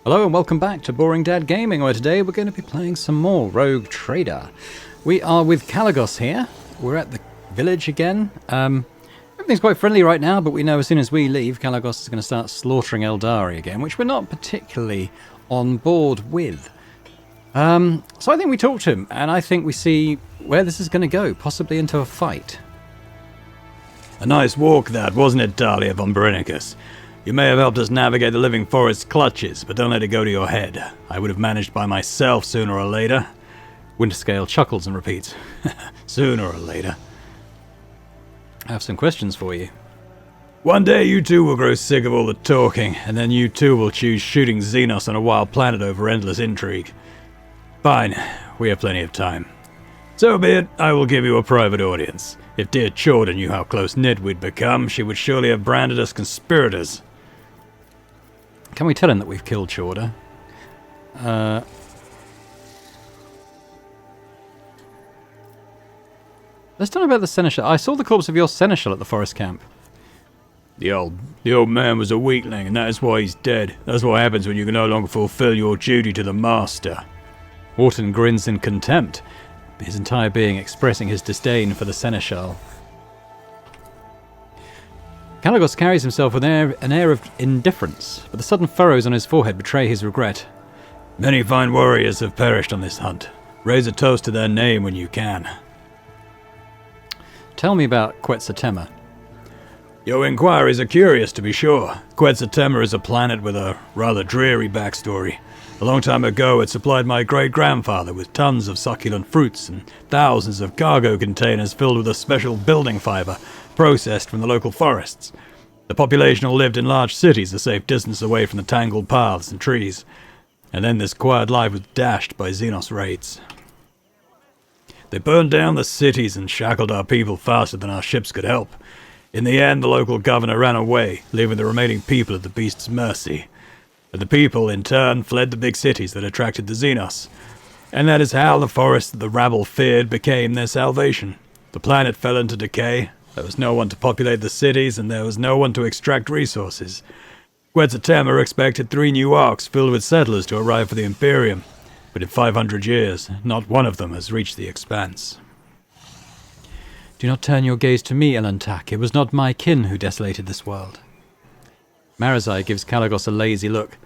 Hello and welcome back to Boring Dad Gaming, where today we're going to be playing some more Rogue Trader. We are with Kalagos here. We're at the village again. Everything's quite friendly right now, but we know as soon as we leave, Kalagos is going to start slaughtering Eldari again, which we're not particularly on board with. So I think we talk to him, and I think we see where this is going to go, possibly into a fight. A nice walk that, wasn't it, Dahlia von Berenices? You may have helped us navigate the living forest's clutches, but don't let it go to your head. I would have managed by myself sooner or later. Winterscale chuckles and repeats, Sooner or later. I have some questions for you. One day you two will grow sick of all the talking, and then you two will choose shooting Xenos on a wild planet over endless intrigue. Fine, we have plenty of time. So be it, I will give you a private audience. If dear Chorda knew how close-knit we'd become, she would surely have branded us conspirators. Can we tell him that we've killed Chorda? Let's tell him about the Seneschal. I saw the corpse of your Seneschal at the forest camp. The old man was a weakling, and that is why he's dead. That's what happens when you can no longer fulfill your duty to the master. Wharton grins in contempt, his entire being expressing his disdain for the Seneschal. Kalagos carries himself with an air of indifference, but the sudden furrows on his forehead betray his regret. Many fine warriors have perished on this hunt. Raise a toast to their name when you can. Tell me about Quetzaltemma. Your inquiries are curious, to be sure. Quetzaltemma is a planet with a rather dreary backstory. A long time ago, it supplied my great-grandfather with tons of succulent fruits and thousands of cargo containers filled with a special building fiber processed from the local forests. The population all lived in large cities a safe distance away from the tangled paths and trees. And then this quiet life was dashed by Xenos raids. They burned down the cities and shackled our people faster than our ships could help. In the end, the local governor ran away, leaving the remaining people at the beast's mercy. But the people, in turn, fled the big cities that attracted the Xenos. And that is how the forest that the rabble feared became their salvation. The planet fell into decay. There was no one to populate the cities, and there was no one to extract resources. Quetzaltemma expected 3 new arcs filled with settlers to arrive for the Imperium. But in 500 years, not one of them has reached the expanse. Do not turn your gaze to me, Elantak. It was not my kin who desolated this world. Marazai gives Kalagos a lazy look.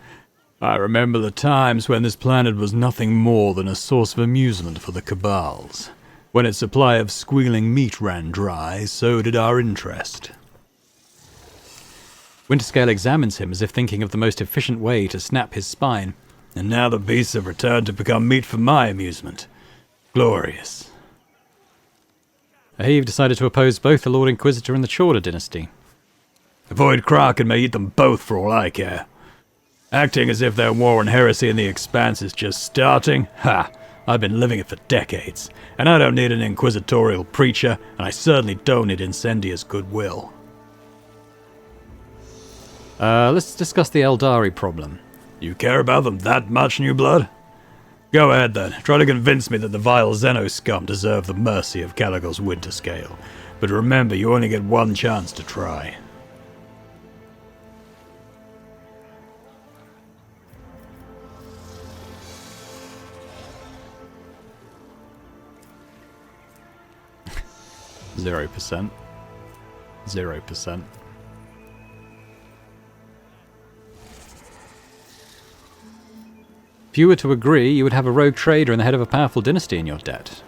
I remember the times when this planet was nothing more than a source of amusement for the Cabals. When its supply of squealing meat ran dry, so did our interest. Winterscale examines him as if thinking of the most efficient way to snap his spine. And now the beasts have returned to become meat for my amusement. Glorious. Ahiv decided to oppose both the Lord Inquisitor and the Chorda dynasty. Avoid Kraken may eat them both for all I care. Acting as if their war on heresy in the Expanse is just starting? Ha! I've been living it for decades, and I don't need an inquisitorial preacher, and I certainly don't need Incendia's goodwill. Let's discuss the Eldari problem. You care about them that much, New Blood? Go ahead then, try to convince me that the vile Xeno scum deserve the mercy of Kalagos Winterscale. But remember, you only get one chance to try. Zero percent. If you were to agree, you would have a rogue trader and the head of a powerful dynasty in your debt.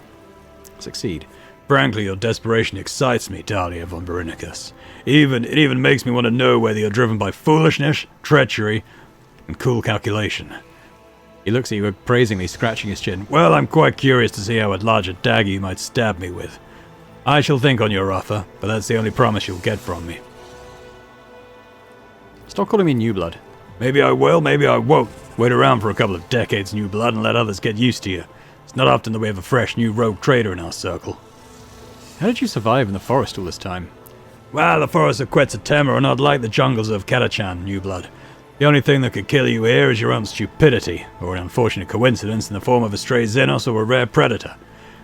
Succeed. Frankly, your desperation excites me, Dahlia von Berenices. It even makes me want to know whether you're driven by foolishness, treachery, and cool calculation. He looks at you appraisingly, scratching his chin. Well, I'm quite curious to see how large a dagger you might stab me with. I shall think on your offer, but that's the only promise you'll get from me. Stop calling me New Blood. Maybe I will, maybe I won't. Wait around for a couple of decades, New Blood, and let others get used to you. It's not often that we have a fresh new rogue trader in our circle. How did you survive in the forest all this time? Well, the forests of Quetzaltemma are not like the jungles of Katachan, New Blood. The only thing that could kill you here is your own stupidity, or an unfortunate coincidence in the form of a stray Xenos or a rare predator.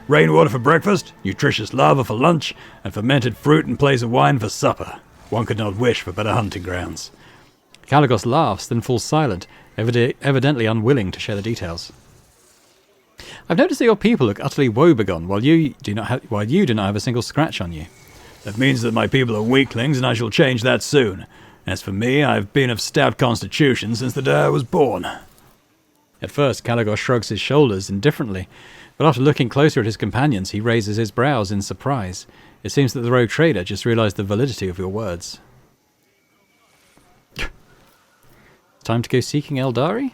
Rainwater for breakfast, nutritious lava for lunch, and fermented fruit in place of wine for supper. One could not wish for better hunting grounds. Kalagos laughs, then falls silent, evidently unwilling to share the details. I've noticed that your people look utterly woebegone, while you do not have a single scratch on you. That means that my people are weaklings, and I shall change that soon. As for me, I've been of stout constitution since the day I was born. At first, Kalagos shrugs his shoulders indifferently, but after looking closer at his companions, he raises his brows in surprise. It seems that the rogue trader just realized the validity of your words. Time to go seeking Eldari?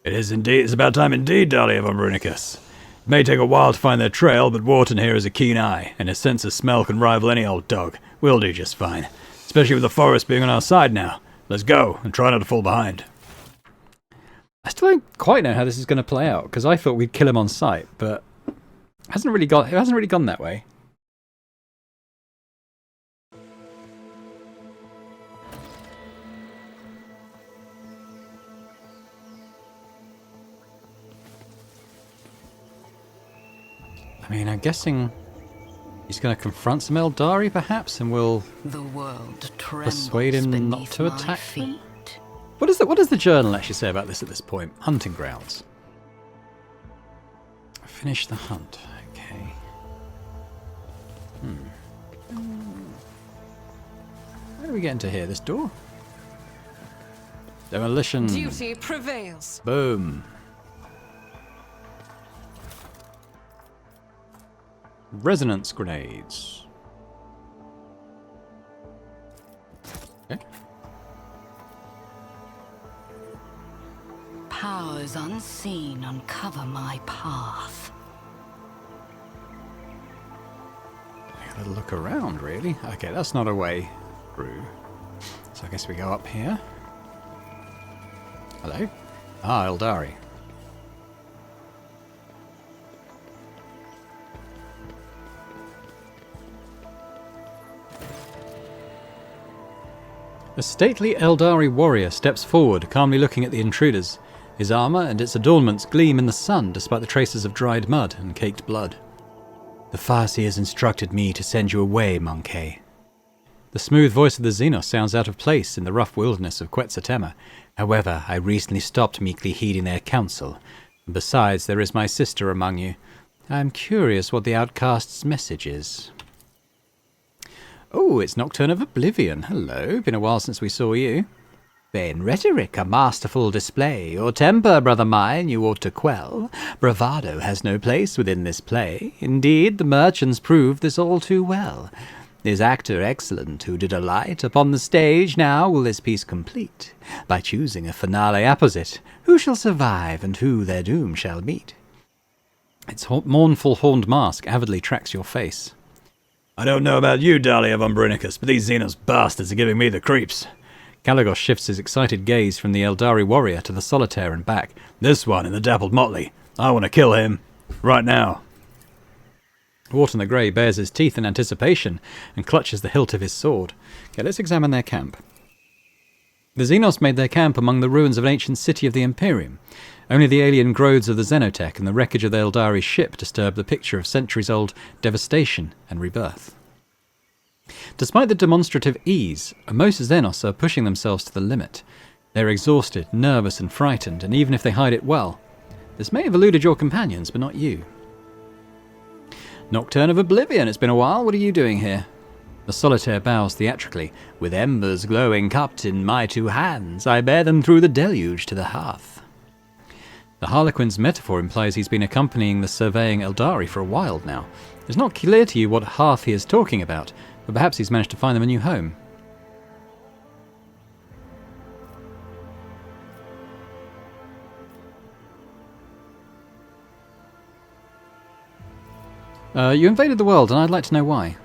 It is indeed. It's about time indeed, Dahlia von Brunicus. It may take a while to find their trail, but Wharton here has a keen eye, and his sense of smell can rival any old dog. We'll do just fine, especially with the forest being on our side now. Let's go, and try not to fall behind. I still don't quite know how this is going to play out, because I thought we'd kill him on sight, but it hasn't really gone that way. I mean, I'm guessing he's going to confront some Eldari, perhaps, and we'll persuade him not to attack them. What does the journal actually say about this at this point? Hunting grounds. Finish the hunt. Okay. How do we get into here? This door? Demolition. Duty prevails. Boom. Resonance grenades. Okay. Powers unseen uncover my path. A little look around, really. Okay, that's not a way through. So I guess we go up here. Hello? Ah, Eldari. A stately Eldari warrior steps forward, calmly looking at the intruders. His armour and its adornments gleam in the sun despite the traces of dried mud and caked blood. The Farsi has instructed me to send you away, Monkey. The smooth voice of the Xenos sounds out of place in the rough wilderness of Quetzaltema. However, I recently stopped meekly heeding their counsel. And besides, there is my sister among you. I am curious what the outcast's message is. Oh, it's Nocturne of Oblivion. Hello, been a while since we saw you. Vain rhetoric, a masterful display. Your temper, brother mine, you ought to quell. Bravado has no place within this play. Indeed, the merchants prove this all too well. Is actor excellent who did alight upon the stage? Now will this piece complete, by choosing a finale apposite. Who shall survive, and who their doom shall meet? Its mournful horned mask avidly tracks your face. I don't know about you, Dahlia von Brunicus, but these Xenos bastards are giving me the creeps. Kalagos shifts his excited gaze from the Eldari warrior to the solitaire and back. This one in the dappled motley. I want to kill him. Right now. Wharton the Grey bares his teeth in anticipation and clutches the hilt of his sword. Okay, let's examine their camp. The Xenos made their camp among the ruins of an ancient city of the Imperium. Only the alien growths of the Xenotech and the wreckage of the Eldari ship disturb the picture of centuries-old devastation and rebirth. Despite the demonstrative ease, most Xenos are pushing themselves to the limit. They're exhausted, nervous and frightened, and even if they hide it well, this may have eluded your companions, but not you. Nocturne of Oblivion, it's been a while. What are you doing here? The solitaire bows theatrically. With embers glowing cupped in my two hands, I bear them through the deluge to the hearth. The Harlequin's metaphor implies he's been accompanying the surveying Eldari for a while now. It's not clear to you what hearth he is talking about, but perhaps he's managed to find them a new home. You invaded the world, and I'd like to know why.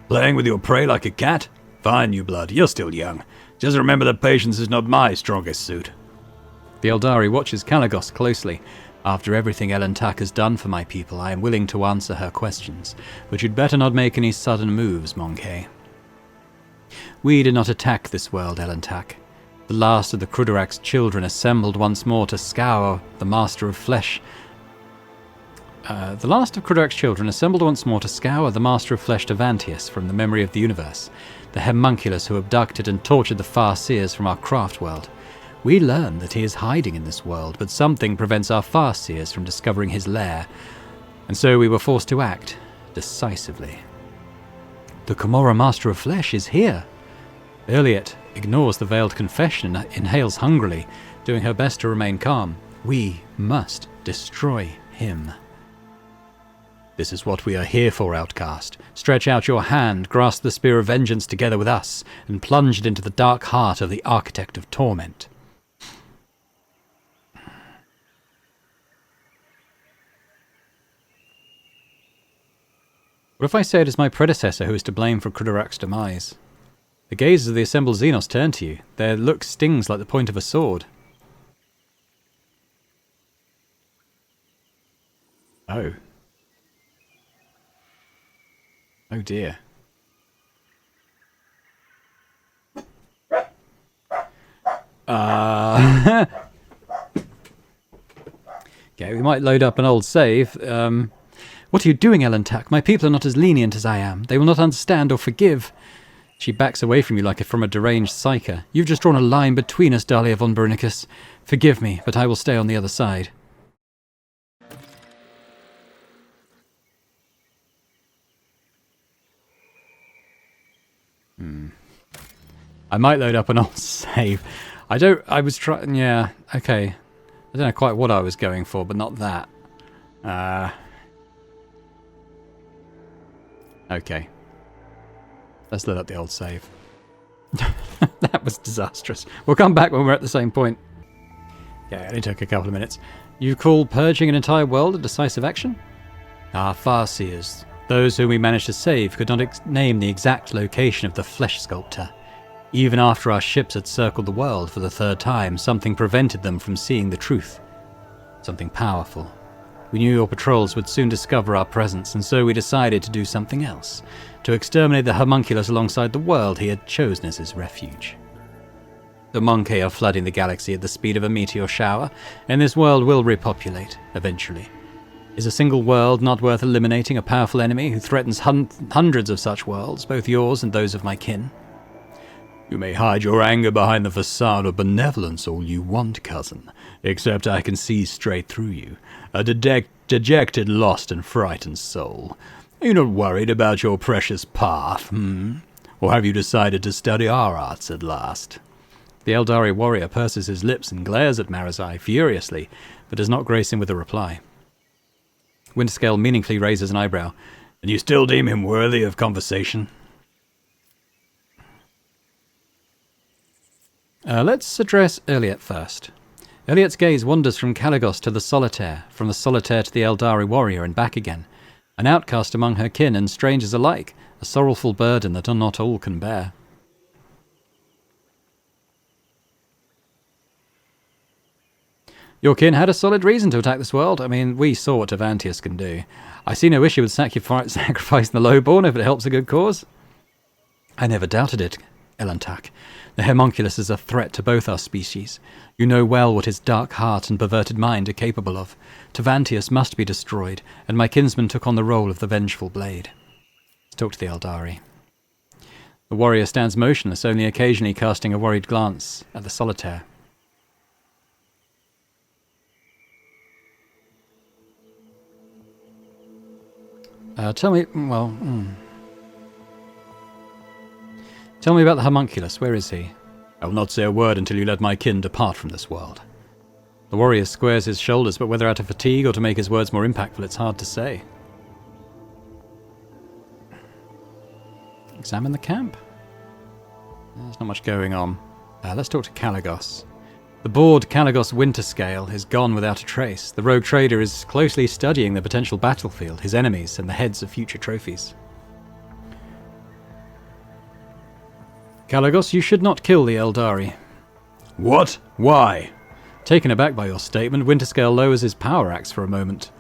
Playing with your prey like a cat? Fine, you blood. You're still young. Just remember that patience is not my strongest suit. The Eldari watches Kalagos closely. After everything Elentak has done for my people, I am willing to answer her questions, but you'd better not make any sudden moves, Monkey. We did not attack this world, Elentak. The last of the Krudorak's children assembled once more to scour the Master of Flesh The last of Crudark's children assembled once more to scour the Master of Flesh Tavantius from the memory of the universe, the homunculus who abducted and tortured the Farseers from our craft world. We learn that he is hiding in this world, but something prevents our Farseers from discovering his lair, and so we were forced to act decisively. The Camorra Master of Flesh is here. Owlcat ignores the veiled confession and inhales hungrily, doing her best to remain calm. We must destroy him. This is what we are here for, outcast. Stretch out your hand, grasp the spear of vengeance together with us, and plunge it into the dark heart of the Architect of Torment. What if I say it is my predecessor who is to blame for Crudark's demise? The gazes of the assembled Xenos turn to you. Their look stings like the point of a sword. Oh. Oh dear. Okay, we might load up an old save. What are you doing, Owlcat? My people are not as lenient as I am. They will not understand or forgive. She backs away from you like from a deranged psyker. You've just drawn a line between us, Dahlia von Brunicus. Forgive me, but I will stay on the other side. I might load up an old save. I was trying, yeah, okay. I don't know quite what I was going for, but not that. Okay. Let's load up the old save. That was disastrous. We'll come back when we're at the same point. Yeah, it only took a couple of minutes. You call purging an entire world a decisive action? Our Farseers, those whom we managed to save, could not name the exact location of the Flesh Sculptor. Even after our ships had circled the world for the third time, something prevented them from seeing the truth. Something powerful. We knew your patrols would soon discover our presence, and so we decided to do something else. To exterminate the homunculus alongside the world he had chosen as his refuge. The Monkey are flooding the galaxy at the speed of a meteor shower, and this world will repopulate, eventually. Is a single world not worth eliminating a powerful enemy who threatens hundreds of such worlds, both yours and those of my kin? You may hide your anger behind the facade of benevolence all you want, cousin, except I can see straight through you. A dejected, lost and frightened soul. Are you not worried about your precious path, Or have you decided to study our arts at last? The Eldari warrior purses his lips and glares at Marazai furiously, but does not grace him with a reply. Winterscale meaningfully raises an eyebrow. And you still deem him worthy of conversation? Let's address Owlcat first. Owlcat's gaze wanders from Kalagos to the Solitaire, from the Solitaire to the Eldari warrior and back again. An outcast among her kin and strangers alike, a sorrowful burden that not all can bear. Your kin had a solid reason to attack this world. I mean, we saw what Tavantius can do. I see no issue with sacrificing the lowborn if it helps a good cause. I never doubted it, Owlcat. The homunculus is a threat to both our species. You know well what his dark heart and perverted mind are capable of. Tavantius must be destroyed, and my kinsman took on the role of the vengeful blade. Let's talk to the Eldari. The warrior stands motionless, only occasionally casting a worried glance at the Solitaire. Tell me about the homunculus. Where is he? I will not say a word until you let my kin depart from this world. The warrior squares his shoulders, but whether out of fatigue or to make his words more impactful, it's hard to say. Examine the camp. There's not much going on. Let's talk to Kalagos. The bored Kalagos Winterscale is gone without a trace. The rogue trader is closely studying the potential battlefield, his enemies, and the heads of future trophies. Kalagos, you should not kill the Eldari. What? Why? Taken aback by your statement, Winterscale lowers his power axe for a moment.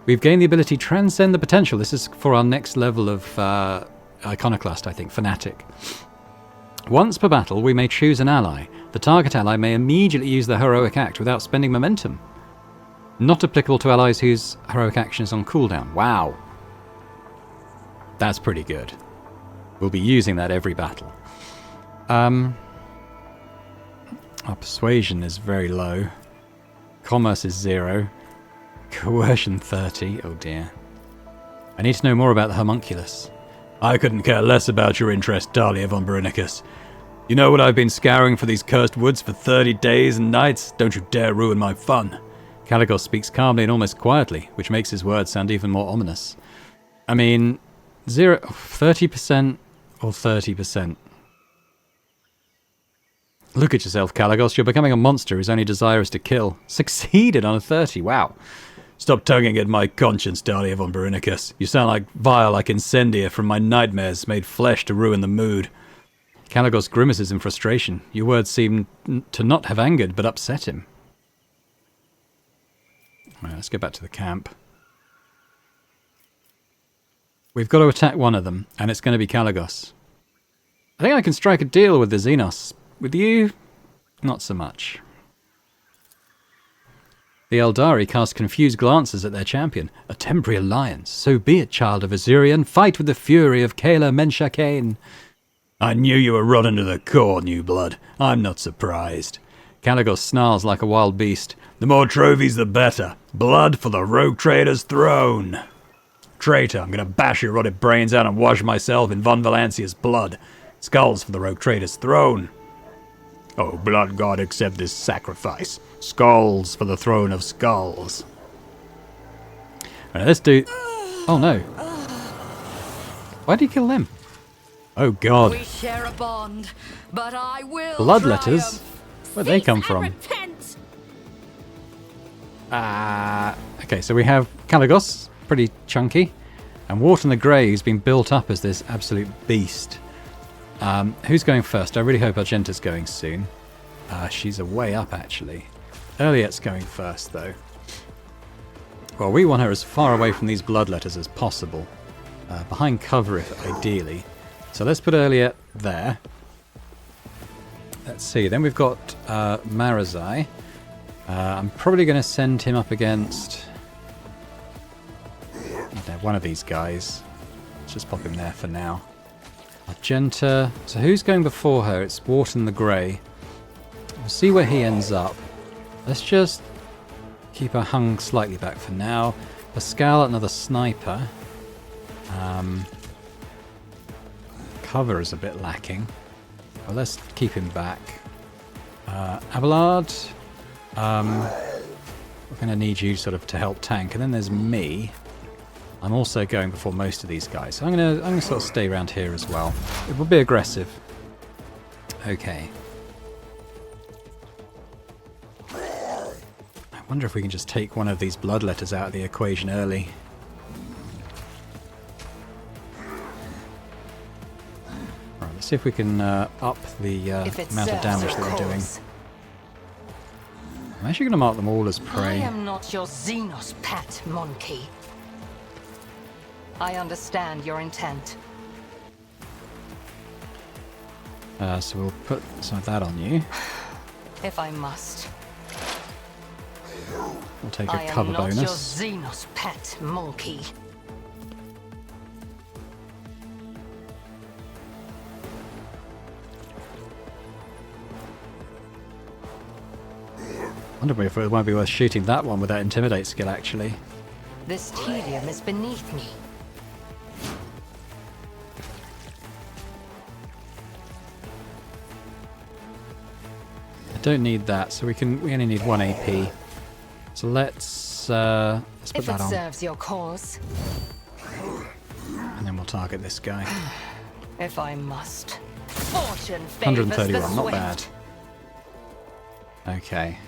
We've gained the ability to transcend the potential. This is for our next level of iconoclast, I think, fanatic. Once per battle, we may choose an ally. The target ally may immediately use the heroic act without spending momentum. Not applicable to allies whose heroic action is on cooldown. Wow. That's pretty good. We'll be using that every battle. Our persuasion is very low. Commerce is 0. Coercion 30. Oh dear. I need to know more about the homunculus. I couldn't care less about your interest, Dahlia von Berinicus. You know what I've been scouring for these cursed woods for 30 days and nights? Don't you dare ruin my fun. Caligos speaks calmly and almost quietly, which makes his words sound even more ominous. I mean, 30% or 30%. Look at yourself, Caligos. You're becoming a monster whose only desire is to kill. Succeeded on a 30. Wow. Stop tugging at my conscience, Dahlia von Berinicus. You sound vile like Incendia from my nightmares made flesh to ruin the mood. Caligos grimaces in frustration. Your words seem to not have angered, but upset him. Right, let's go back to the camp. We've got to attack one of them, and it's going to be Caligos. I think I can strike a deal with the Xenos. With you, not so much. The Eldari cast confused glances at their champion. A temporary alliance. So be it, child of Azurian. Fight with the fury of Kayla Menshakain. I knew you were rotten to the core, new blood. I'm not surprised. Caligos snarls like a wild beast. The more trophies, the better. Blood for the rogue trader's throne. Traitor, I'm going to bash your rotted brains out and wash myself in Von Valancia's blood. Skulls for the rogue trader's throne. Oh, blood god, accept this sacrifice. Skulls for the throne of skulls. Right, let's do... Oh no. Why did he kill them? Oh god. We share a bond, but I will Bloodletters? Where'd they come from? Repent. Okay, so we have Caligos, pretty chunky, and Wharton the Grey, who's been built up as this absolute beast. Who's going first? I really hope Argenta's going soon. She's a way up, actually. Eliette's going first, though. Well, we want her as far away from these bloodletters as possible. Behind cover, if ideally. So let's put Eliette there. Let's see. Then we've got Marazai. I'm probably going to send him up against... I don't know, one of these guys. Let's just pop him there for now. Argenta. So who's going before her? It's Wharton the Grey. We'll see where he ends up. Let's just keep her hung slightly back for now. Pascal, another sniper. Cover is a bit lacking. Well, let's keep him back. Abelard. We're going to need you sort of to help tank. And then there's me. I'm also going before most of these guys. So I'm gonna sort of stay around here as well. It will be aggressive. Okay. I wonder if we can just take one of these bloodletters out of the equation early. Right, let's see if we can up the amount of damage that we're doing. I'm actually going to mark them all as I prey. am not your Xenos pet, monkey. I understand your intent. So we'll put some of that on you. If I must. We'll take a I cover am not bonus. your Xenos pet, monkey. I wonder if it might be worth shooting that one with that intimidate skill, actually. This tedium is beneath me. I don't need that, so we only need 1 AP. So let's put If that it on, serves your cause. and then we'll target this guy. If I must. Fortune favors 131, the not bad. swift. Okay.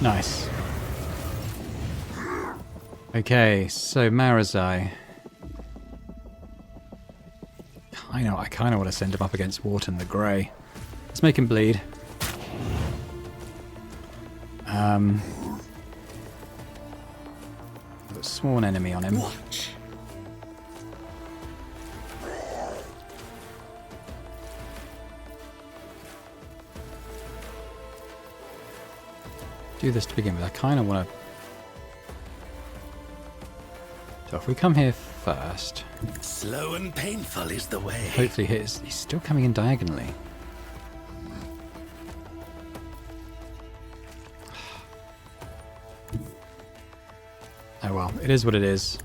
Nice. Okay, so Marazai. I kind of want to send him up against Wharton the Grey. Let's make him bleed. Put sworn enemy on him. Watch. Do this to begin with. I kind of want to... So if we come here first, Slow and painful is the way. hopefully he's still coming in diagonally. Oh well, it is what it is.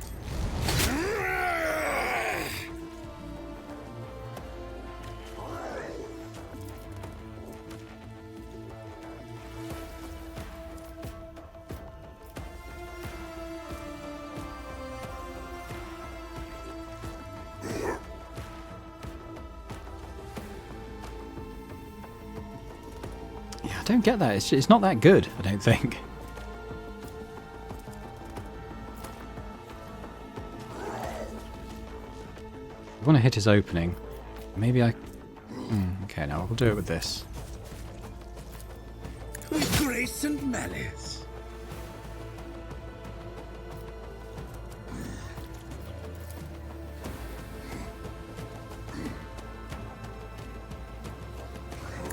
Yeah, I don't get that. It's not that good, I don't think. I want to hit his opening. Maybe I... okay, now we'll do it with this. With grace and malice.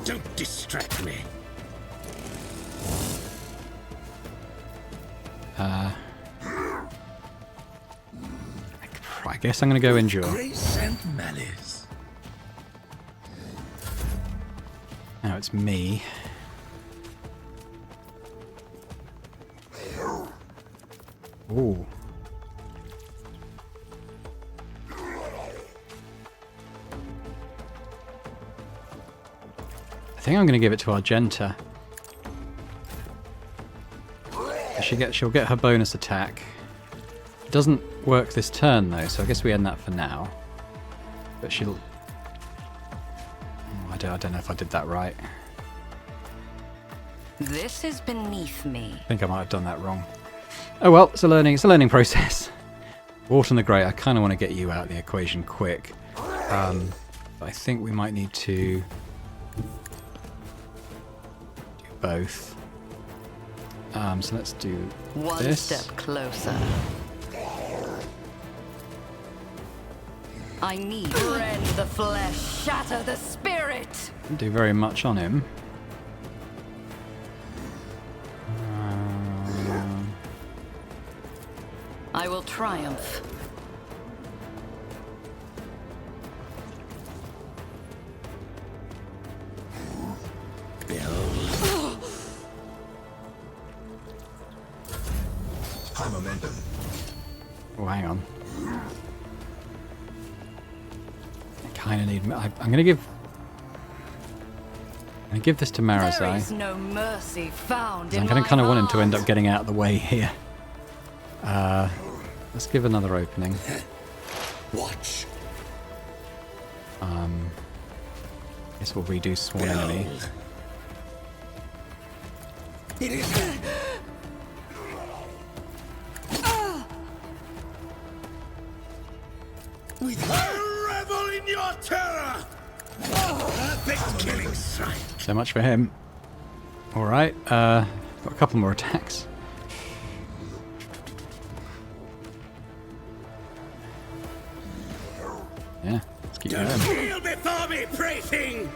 Don't distract me. I guess I'm going to go endure. Grace and malice. Now it's me. Ooh. I think I'm going to give it to Argenta. She'll get her bonus attack. It doesn't work this turn though, so I guess we end that for now. But she'll... I don't know if I did that right. This is beneath me. I think I might have done that wrong. Oh well, it's a learning process. Wharton the Great, I kind of want to get you out of the equation quick. But I think we might need to do both. So let's do One this. step closer. I need rend the flesh, shatter the spirit. Didn't do very much on him. I will triumph. High momentum. Oh, hang on. I kind of need... I'm going to give... this to There Marazai. is no mercy found in I'm my kind of want him to end heart. up getting out of the way here. Let's give another opening. Watch. Guess we'll redo Sworn Enemy. Behold. It is. With I revel in your terror. Perfect killing strike. So much for him. Alright, got a couple more attacks. Yeah, let's keep going. Kneel before me, pray thing.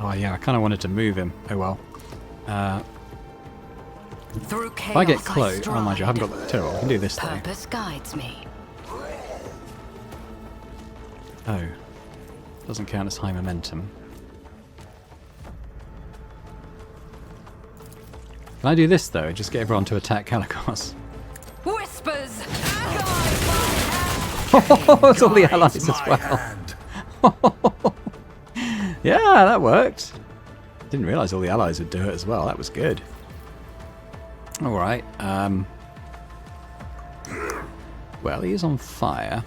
Oh yeah, I kind of wanted to move him. Oh well. Through If I get chaos close... Oh, mind you, I haven't got stride. the turtle. I can do this though. Purpose guides me. Oh. Doesn't count as high momentum. Can I do this though? Just get everyone to attack Calicos. Whispers. It's all the allies as My well. hand. Yeah, that worked. Didn't realise all the allies would do it as well. That was good. Alright, well, he is on fire.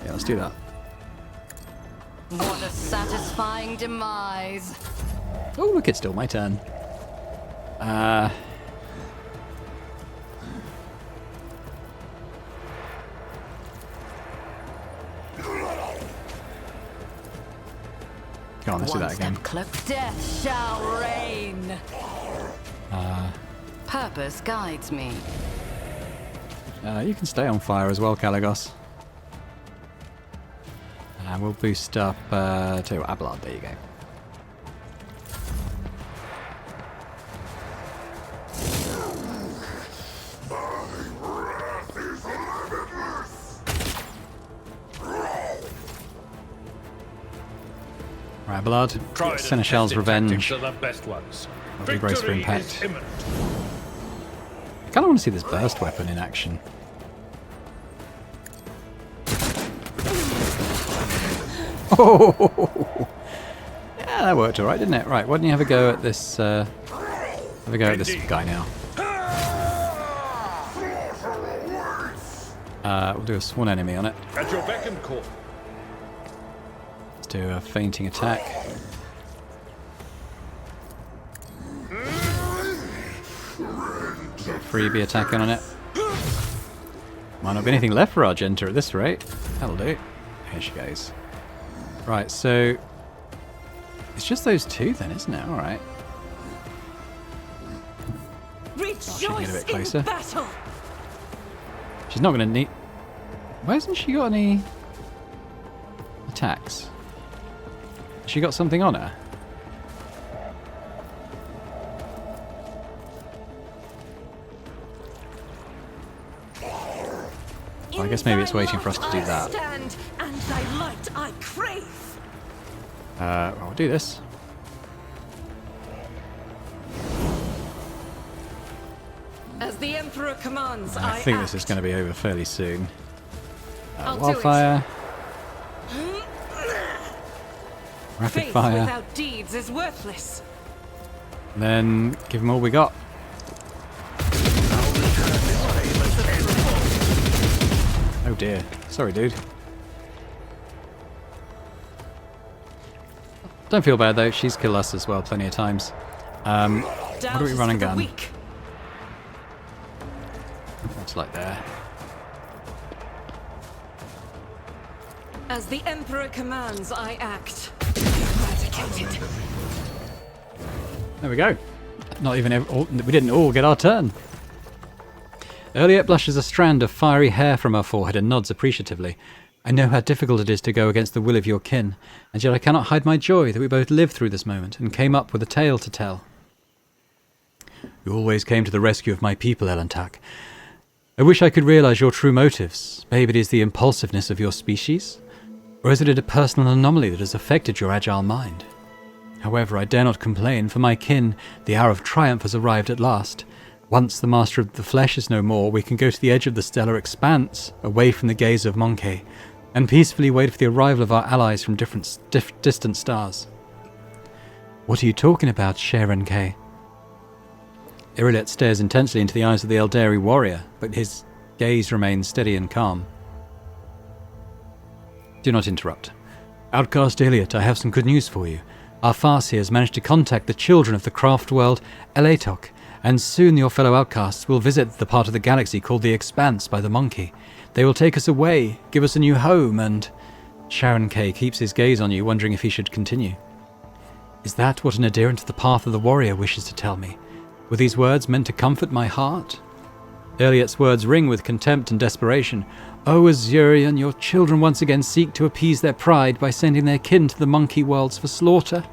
Yeah, let's do that. What a satisfying demise. Oh, look, it's still my turn. Go on, let's do One that again. step close, death shall reign. Purpose guides me. You can stay on fire as well, Caligos. We'll boost up, tell you what, Abelard, there you go. Right, Abelard, Seneschal's Revenge. Are the best ones. I'll be brace for Victory impact. is imminent. I kind of want to see this burst weapon in action. Oh, yeah, that worked all right, didn't it? Right, why don't you have a go at this? Have a go at this guy now. We'll do a sworn enemy on it. At your beck and call. Let's do a fainting attack. Freebie attacking on it. Might not be anything left for Argenta at this rate. That'll do. Here she goes. Right, so it's just those two then, isn't it? All right. Rejoice get a bit closer. in battle. She's not going to need. Why hasn't she got any attacks? Has she got something on her? Well, I guess maybe it's waiting for us to do that. Stand, and thy light I crave. Well, we'll do this. As the Emperor commands, I think this is going to be over fairly soon. I'll do Wildfire. Rapid Faith fire. without deeds is worthless. Then give them all we got. Oh dear. Sorry, dude. Don't feel bad though. She's killed us as well plenty of times. What do we run and gun? That's like there. As the Emperor commands, I act. Eradicated. There we go. Not even we didn't all get our turn. Elliot blushes a strand of fiery hair from her forehead and nods appreciatively. I know how difficult it is to go against the will of your kin, and yet I cannot hide my joy that we both lived through this moment and came up with a tale to tell. You always came to the rescue of my people, Elantak. I wish I could realize your true motives. Maybe it is the impulsiveness of your species? Or is it a personal anomaly that has affected your agile mind? However, I dare not complain. For my kin, the hour of triumph has arrived at last. Once the master of the flesh is no more, we can go to the edge of the stellar expanse, away from the gaze of Monkey, and peacefully wait for the arrival of our allies from distant stars. What are you talking about, Sharon K? Irilet stares intensely into the eyes of the Eldari warrior, but his gaze remains steady and calm. Do not interrupt. Outcast Iliot, I have some good news for you. Our Farseer has managed to contact the children of the craft world Elatok, and soon your fellow outcasts will visit the part of the galaxy called the Expanse by the Monkey. They will take us away, give us a new home, and... Sharon K keeps his gaze on you, wondering if he should continue. Is that what an adherent to the path of the warrior wishes to tell me? Were these words meant to comfort my heart? Elliot's words ring with contempt and desperation. O Azurian, your children once again seek to appease their pride by sending their kin to the monkey worlds for slaughter.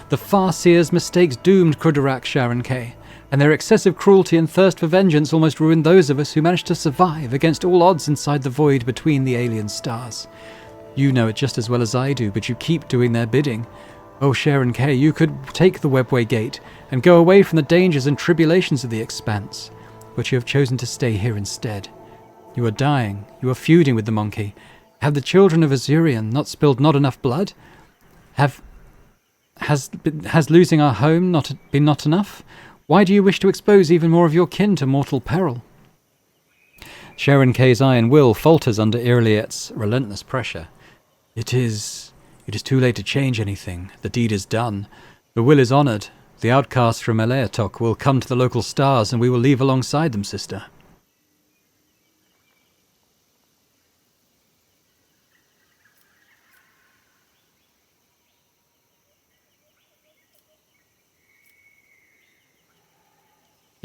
The Farseer's mistakes doomed Krudarak, Sharon K, and their excessive cruelty and thirst for vengeance almost ruined those of us who managed to survive against all odds inside the void between the alien stars. You know it just as well as I do, but you keep doing their bidding. Oh, Sharon K, you could take the Webway Gate and go away from the dangers and tribulations of the Expanse, but you have chosen to stay here instead. You are dying. You are feuding with the monkey. Have the children of Azurian not spilled not enough blood? Has losing our home not enough? Why do you wish to expose even more of your kin to mortal peril? Sharon K's iron will falters under Irliet's relentless pressure. It is too late to change anything. The deed is done. The will is honored. The outcasts from Elatok will come to the local stars, and we will leave alongside them, sister.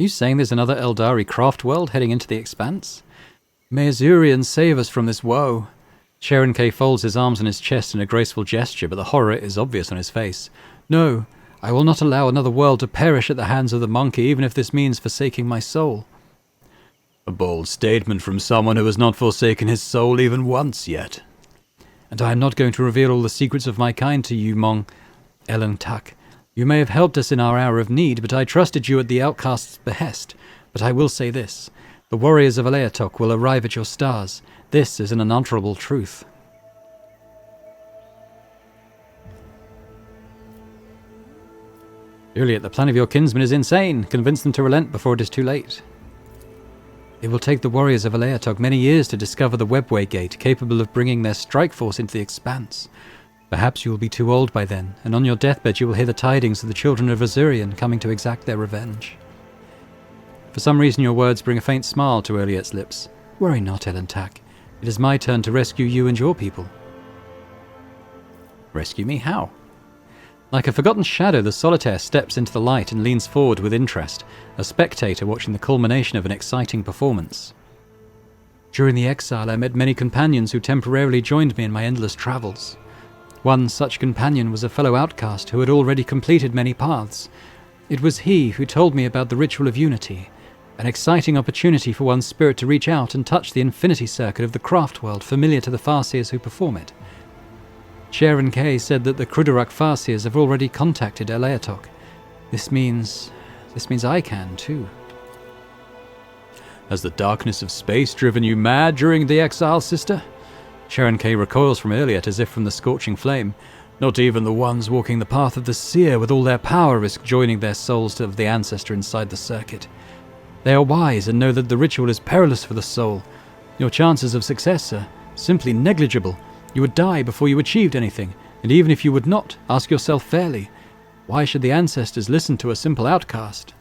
Are you saying there's another Eldari craft world heading into the expanse? May Azurian save us from this woe. Sharon K. folds his arms on his chest in a graceful gesture, but the horror is obvious on his face. No, I will not allow another world to perish at the hands of the monkey, even if this means forsaking my soul. A bold statement from someone who has not forsaken his soul even once yet. And I am not going to reveal all the secrets of my kind to you, Mong Owlcat. You may have helped us in our hour of need, but I trusted you at the outcast's behest. But I will say this. The warriors of Owlcat will arrive at your stars. This is an unalterable truth. Juliet, the plan of your kinsman is insane. Convince them to relent before it is too late. It will take the warriors of Owlcat many years to discover the Webway Gate, capable of bringing their strike force into the expanse. Perhaps you will be too old by then, and on your deathbed you will hear the tidings of the children of Azurian coming to exact their revenge. For some reason your words bring a faint smile to Owlcat's lips. Worry not, Owlcat. It is my turn to rescue you and your people. Rescue me? How? Like a forgotten shadow, the solitaire steps into the light and leans forward with interest, a spectator watching the culmination of an exciting performance. During the exile, I met many companions who temporarily joined me in my endless travels. One such companion was a fellow outcast who had already completed many paths. It was he who told me about the Ritual of Unity, an exciting opportunity for one's spirit to reach out and touch the infinity circuit of the craft world familiar to the Farseers who perform it. Sharon K. said that the Krudorak Farseers have already contacted Owlcat. This means I can too. Has the darkness of space driven you mad during the exile, sister? Sharon K. recoils from Owlcat as if from the scorching flame. Not even the ones walking the path of the seer with all their power risk joining their souls to the ancestor inside the circuit. They are wise and know that the ritual is perilous for the soul. Your chances of success are simply negligible. You would die before you achieved anything, and even if you would not, ask yourself fairly, why should the ancestors listen to a simple outcast?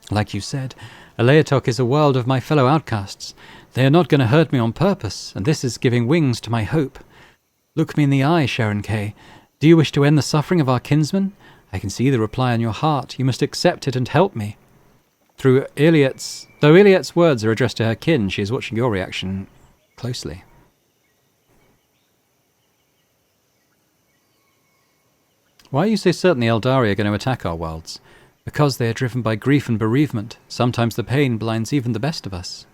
Like you said, Owlcat is a world of my fellow outcasts. They are not going to hurt me on purpose, and this is giving wings to my hope. Look me in the eye, Sharon K. Do you wish to end the suffering of our kinsmen? I can see the reply on your heart. You must accept it and help me. Though Iliad's words are addressed to her kin, she is watching your reaction closely. Why are you so certain the Eldari are going to attack our worlds? Because they are driven by grief and bereavement. Sometimes the pain blinds even the best of us.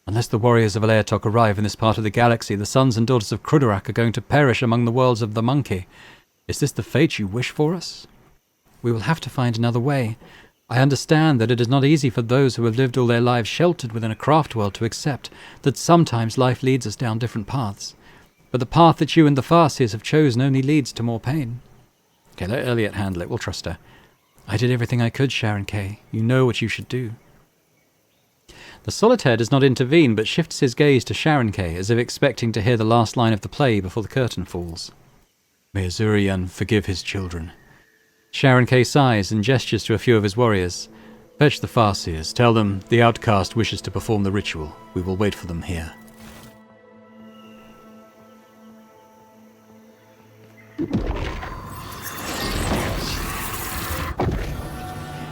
Unless the warriors of Owlcat arrive in this part of the galaxy, the sons and daughters of Krudorak are going to perish among the worlds of the monkey. Is this the fate you wish for us? We will have to find another way. I understand that it is not easy for those who have lived all their lives sheltered within a craft world to accept that sometimes life leads us down different paths. But the path that you and the Farseers have chosen only leads to more pain. Okay, let Owlcat handle it. We'll trust her. I did everything I could, Sharon K. You know what you should do. The solitaire does not intervene, but shifts his gaze to Sharon K, as if expecting to hear the last line of the play before the curtain falls. May Azurian forgive his children. Sharon K sighs and gestures to a few of his warriors. Fetch the Farseers. Tell them the outcast wishes to perform the ritual. We will wait for them here.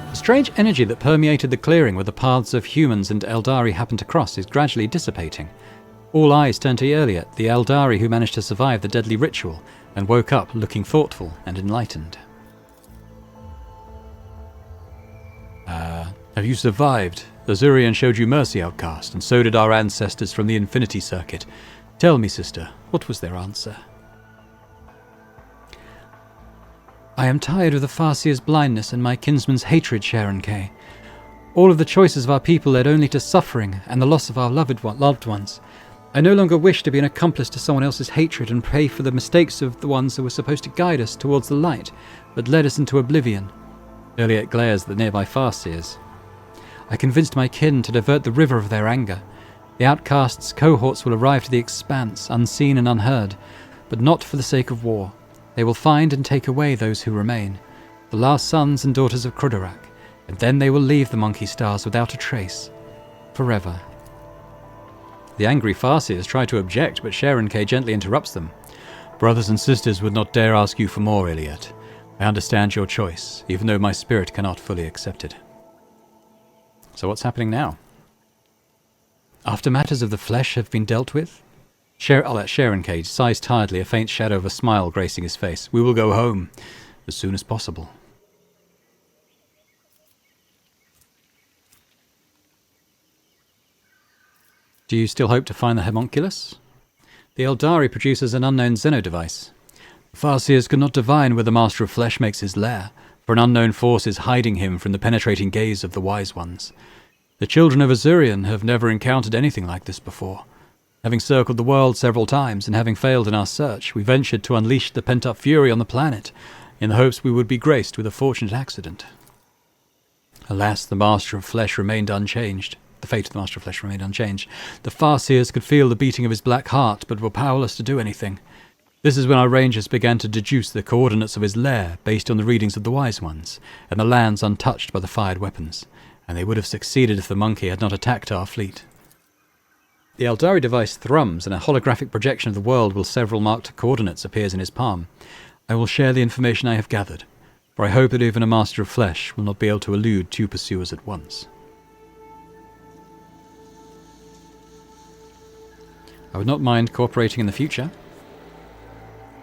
The strange energy that permeated the clearing where the paths of humans and Eldari happened to cross is gradually dissipating. All eyes turn to Owlcat, the Eldari who managed to survive the deadly ritual, and woke up looking thoughtful and enlightened. Have you survived? Azurian showed you mercy, outcast, and so did our ancestors from the Infinity Circuit. Tell me, sister, what was their answer? I am tired of the Farseer's blindness and my kinsman's hatred, Sharon K. All of the choices of our people led only to suffering and the loss of our loved ones. I no longer wish to be an accomplice to someone else's hatred and pay for the mistakes of the ones who were supposed to guide us towards the light, but led us into oblivion. Owlcat glares at the nearby Farseers. I convinced my kin to divert the river of their anger. The outcasts' cohorts will arrive to the expanse, unseen and unheard, but not for the sake of war. They will find and take away those who remain, the last sons and daughters of Krudorak, and then they will leave the Monkey Stars without a trace, forever. The angry Farseers try to object, but Sharon K gently interrupts them. Brothers and sisters would not dare ask you for more, Owlcat. I understand your choice, even though my spirit cannot fully accept it. So what's happening now? After matters of the flesh have been dealt with? That's Sharon-Cage sighs tiredly, a faint shadow of a smile gracing his face. We will go home as soon as possible. Do you still hope to find the homunculus? The Eldari produces an unknown Xeno device. The Farseers could not divine where the Master of Flesh makes his lair, for an unknown force is hiding him from the penetrating gaze of the Wise Ones. The children of Azurian have never encountered anything like this before. Having circled the world several times and having failed in our search, we ventured to unleash the pent-up fury on the planet, in the hopes we would be graced with a fortunate accident. Alas, the Master of Flesh remained unchanged. The fate of the Master of Flesh remained unchanged. The Farseers could feel the beating of his black heart, but were powerless to do anything. This is when our rangers began to deduce the coordinates of his lair based on the readings of the Wise Ones, and the lands untouched by the fired weapons, and they would have succeeded if the monkey had not attacked our fleet. The Eldari device thrums, and a holographic projection of the world with several marked coordinates appears in his palm. I will share the information I have gathered, for I hope that even a Master of Flesh will not be able to elude two pursuers at once. I would not mind cooperating in the future.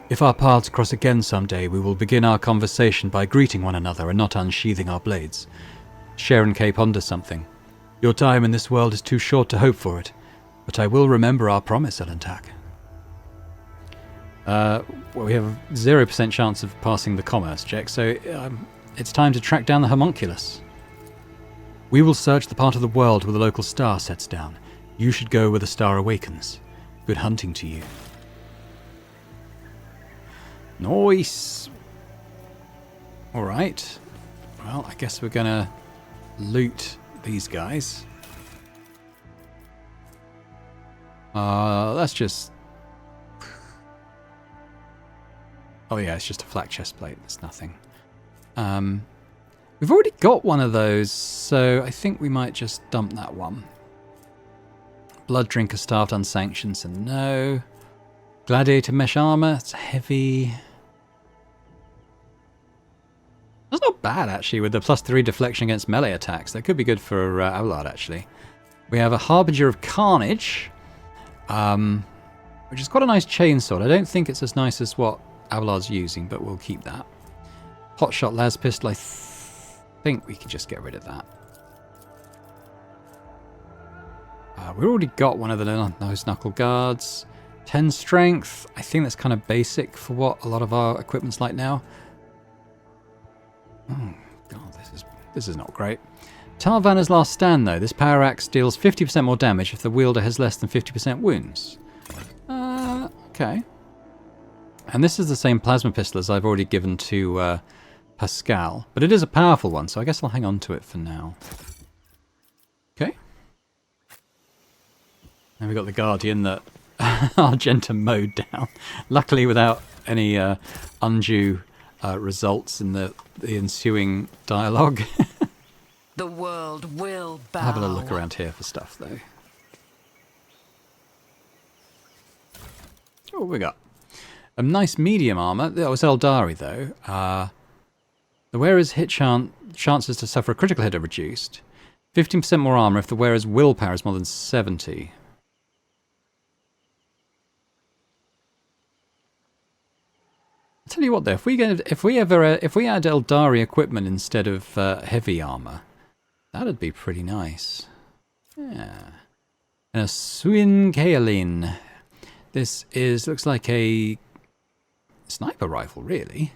If our paths cross again someday, we will begin our conversation by greeting one another and not unsheathing our blades. Sharon-Cage ponders something. Your time in this world is too short to hope for it, but I will remember our promise, Owlcat. Well, we have a 0% chance of passing the commerce check, so it's time to track down the homunculus. We will search the part of the world where the local star sets down. You should go where the star awakens. Good hunting to you. Nice. Alright. Well, I guess we're gonna loot these guys. That's just... Oh yeah, it's just a flat chest plate. It's nothing. We've already got one of those, so I think we might just dump that one. Blood Drinker starved unsanctioned, so no. Gladiator mesh armor, it's heavy. That's not bad actually, with the +3 deflection against melee attacks. That could be good for Owlcat actually. We have a Harbinger of Carnage, which is quite a nice chainsword. I don't think it's as nice as what Owlcat's using, but we'll keep that. Hotshot las pistol, I think we can just get rid of that. We've already got one of those knuckle guards. 10 strength. I think that's kind of basic for what a lot of our equipment's like now. Oh god, this is not great. Tarvanna's Last Stand though. This power axe deals 50% more damage if the wielder has less than 50% wounds. Okay. And this is the same plasma pistol as I've already given to Pascal, but it is a powerful one, so I guess I'll hang on to it for now. Okay. And we've got the Guardian that Argenta mowed down, luckily without any undue results in the ensuing dialogue. The world will bow. Having a look around here for stuff though. Oh, what we got? A nice medium armor. That was Eldari though. The wearer's hit chances to suffer a critical hit are reduced. 15% more armor if the wearer's willpower is more than 70. I'll tell you what though, if we add Eldari equipment instead of heavy armor, that'd be pretty nice. Yeah. And a Swin Kaelin. This looks like a sniper rifle, really.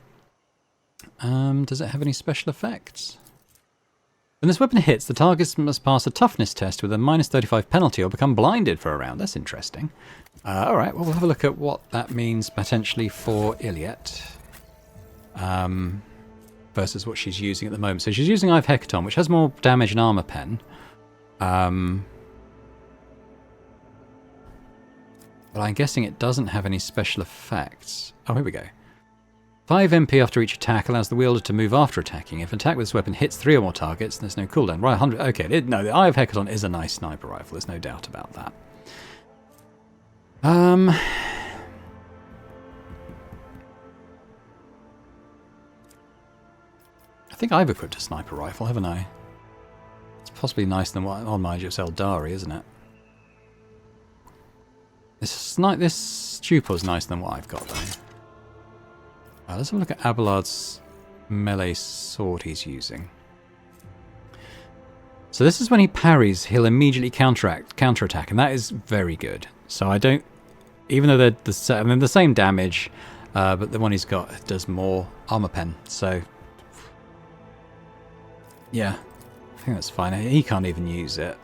Does it have any special effects? When this weapon hits, the target must pass a toughness test with a -35 penalty or become blinded for a round. That's interesting. Alright, well, we'll have a look at what that means potentially for Iliet. Versus what she's using at the moment. So she's using Ive Hecaton, which has more damage and armor pen. But I'm guessing it doesn't have any special effects. Oh, here we go. 5 MP after each attack allows the wielder to move after attacking. If an attack with this weapon hits 3 or more targets, there's no cooldown. Right, 100. Okay, no, the Eye of Hecaton is a nice sniper rifle. There's no doubt about that. I think I've equipped a sniper rifle, haven't I? It's possibly nicer than what on my just Eldari, isn't it? This Stupor's nicer than what I've got though. Let's have a look at Abelard's melee sword he's using. So this is when he parries, he'll immediately counterattack, and that is very good. So I don't, even though they're the same damage, but the one he's got does more armor pen. So yeah, I think that's fine. He can't even use it.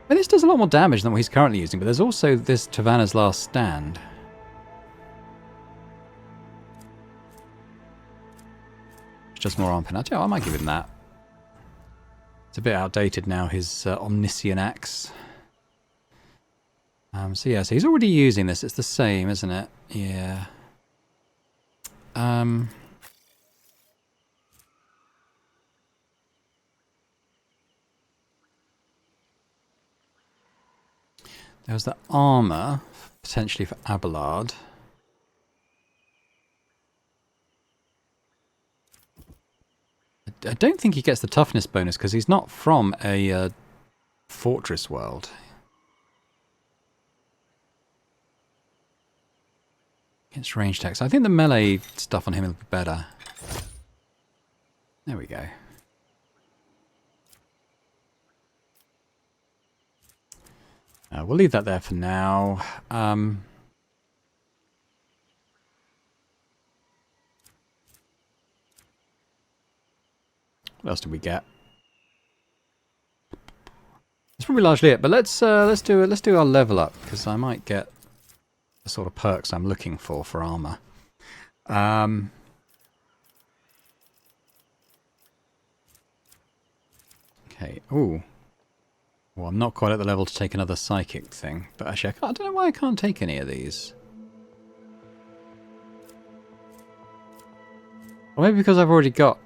Well, this does a lot more damage than what he's currently using, but there's also this Tavanna's Last Stand. Which does more arm pen. I might give him that. It's a bit outdated now, his Omniscient Axe. So yeah, so he's already using this. It's the same, isn't it? Yeah. There was the armor, potentially for Abelard. I don't think he gets the toughness bonus because he's not from a fortress world. Against range attacks. I think the melee stuff on him will be better. There we go. We'll leave that there for now. What else did we get? That's probably largely it. But let's do our level up because I might get the sort of perks I'm looking for armor. Okay. Ooh. Well, I'm not quite at the level to take another psychic thing, but actually I don't know why I can't take any of these. Or maybe because I've already got...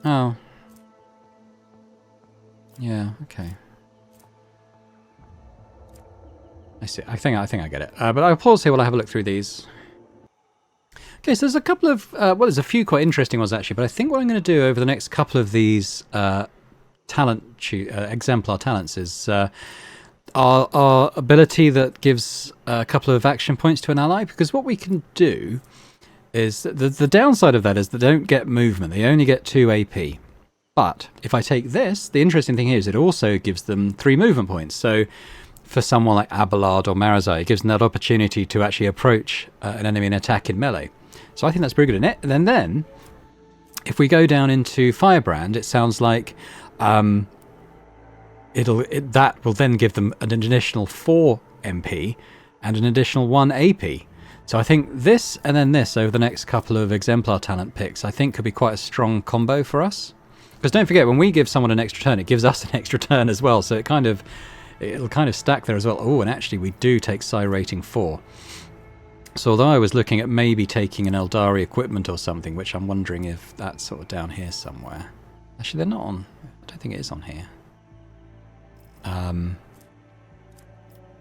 Oh. Yeah, okay. I see. I think I get it. But I'll pause here while I have a look through these. Okay, so there's a couple of... well, there's a few quite interesting ones actually, but I think what I'm going to do over the next couple of these... exemplar talents is our ability that gives a couple of action points to an ally, because what we can do is the downside of that is they don't get movement, they only get 2 AP. But if I take this, the interesting thing here is it also gives them 3 movement points. So for someone like Abelard or Marazai, it gives them that opportunity to actually approach an enemy and attack in melee. So I think that's pretty good in it. And then if we go down into Firebrand, it sounds like that will then give them an additional 4 MP and an additional 1 AP. So I think this and then this over the next couple of exemplar talent picks I think could be quite a strong combo for us. Because don't forget, when we give someone an extra turn, it gives us an extra turn as well. So it'll kind of stack there as well. Oh, and actually we do take Psi rating 4. So although I was looking at maybe taking an Eldari equipment or something, which I'm wondering if that's sort of down here somewhere. Actually, they're not on. I don't think it is on here.